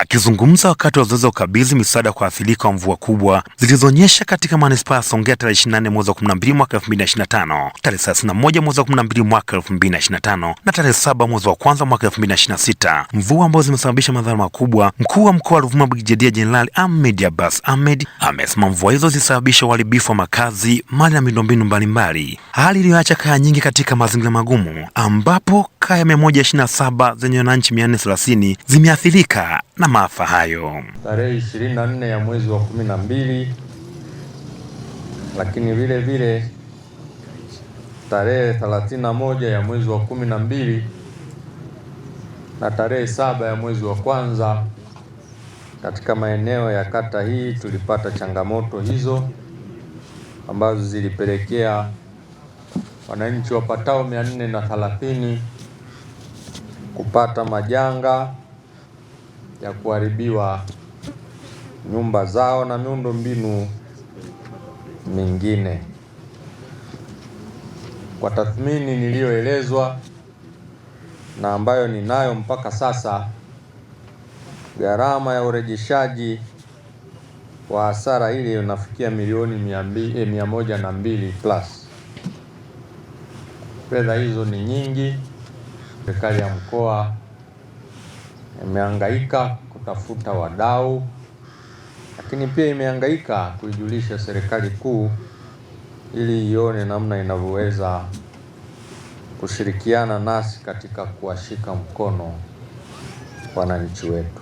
Akizungumza wakati wa zoezi la ukabidhi misaada kwa waathirika wa mvua kubwa zilizonyesha katika manispaa ya Songea tarehe 24 mwezi wa 12 mwaka 2025, tarehe 31 mwezi wa 12 mwaka 2025 na tarehe 7 mwezi wa kwanza mwaka 2026, mvua ambazo zimesababisha madhara makubwa, mkuu wa mkoa wa Ruvuma Brigedia Jenerali Ahmed Abbas Ahmed amesema mvua hizo zilisababisha uharibifu wa makazi, mali na miundombinu mbalimbali, hali iliyoacha kaya nyingi katika mazingira magumu, ambapo kaya 127 zenye wananchi 430 zimeathirika na maafa hayo. Tarehe 24 ya mwezi wa 12, lakini vile vile tarehe 31 ya mwezi wa 12 na tarehe 7 ya mwezi wa kwanza, katika maeneo ya kata hii tulipata changamoto hizo ambazo zilipelekea wananchi wapatao 430 kupata majanga ya kuharibiwa nyumba zao na miundombinu mingine. Kwa tathmini niliyoelezwa na ambayo ninayo mpaka sasa, gharama ya urejeshaji wa hasara ile inafikia milioni 102 plus. Fedha hizo ni nyingi. Serikali ya mkoa imehangaika kutafuta wadau, lakini pia imehangaika kuijulisha serikali kuu ili ione namna inavyoweza kushirikiana nasi katika kuwashika mkono wananchi wetu.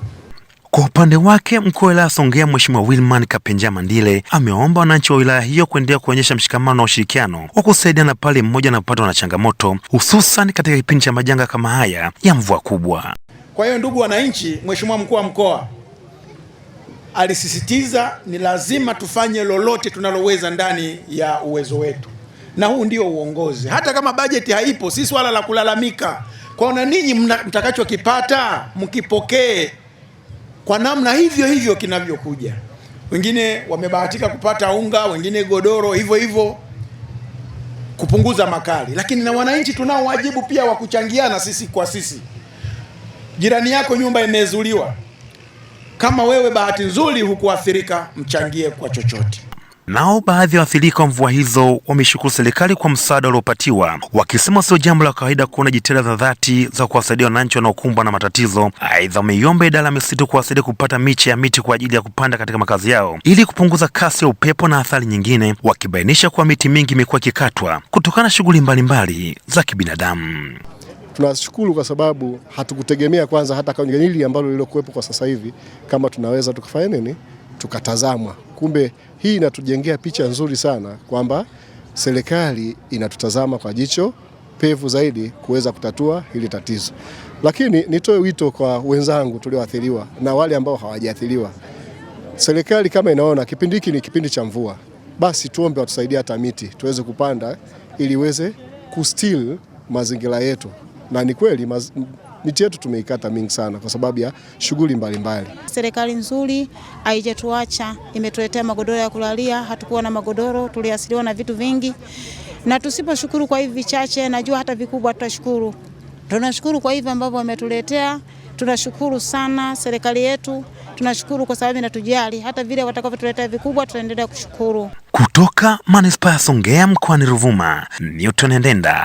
Kwa upande wake, mkuu wa wilaya Songea Mheshimiwa Wilman Kapenja Mandile ameomba wananchi wa wilaya hiyo kuendelea kuonyesha mshikamano na ushirikiano wa kusaidiana pale mmoja anapatwa na changamoto, hususan katika kipindi cha majanga kama haya ya mvua kubwa. Kwa hiyo ndugu wananchi, Mheshimiwa mkuu wa mkoa alisisitiza ni lazima tufanye lolote tunaloweza ndani ya uwezo wetu, na huu ndio uongozi. Hata kama bajeti haipo, si swala la kulalamika. Kwa ninyi mtakachokipata mkipokee kwa namna hivyo hivyo kinavyokuja. Wengine wamebahatika kupata unga, wengine godoro, hivyo hivyo kupunguza makali. Lakini na wananchi tunao wajibu pia wa kuchangiana sisi kwa sisi. Jirani yako nyumba imezuliwa, kama wewe bahati nzuri hukuathirika, mchangie kwa chochote. Nao baadhi ya waathirika wa mvua hizo wameshukuru serikali kwa msaada waliopatiwa, wakisema sio jambo la kawaida kuona jitihada za dhati za kuwasaidia wananchi wanaokumbwa na matatizo. Aidha, wameiomba idara ya misitu kuwasaidia kupata miche ya miti kwa ajili ya kupanda katika makazi yao ili kupunguza kasi ya upepo na athari nyingine, wakibainisha kuwa miti mingi imekuwa ikikatwa kutokana na shughuli mbalimbali za kibinadamu. Tunashukuru kwa sababu hatukutegemea kwanza hata kwenye hili ambalo lilokuwepo kwa sasa hivi kama tunaweza tukafanya nini, tukatazamwa. Kumbe hii inatujengea picha nzuri sana kwamba serikali inatutazama kwa jicho pevu zaidi kuweza kutatua hili tatizo. Lakini nitoe wito kwa wenzangu tulioathiriwa na wale ambao hawajaathiriwa. Serikali kama inaona kipindi hiki ni kipindi cha mvua, basi tuombe watusaidie hata miti tuweze kupanda ili iweze kustil mazingira yetu. Na ni kweli miti yetu tumeikata mingi sana kwa sababu ya shughuli mbalimbali. Serikali nzuri haijatuacha, imetuletea magodoro ya kulalia. Hatukuwa na magodoro, tuliasiliwa na vitu vingi, na tusiposhukuru kwa hivi vichache, najua hata vikubwa tutashukuru. Tunashukuru kwa hivi ambavyo wametuletea, tunashukuru sana serikali yetu, tunashukuru kwa sababu inatujali. Hata vile watakavyotuletea vikubwa tutaendelea kushukuru. Kutoka manispaa ya Songea mkoani Ruvuma, Newton Ndenda,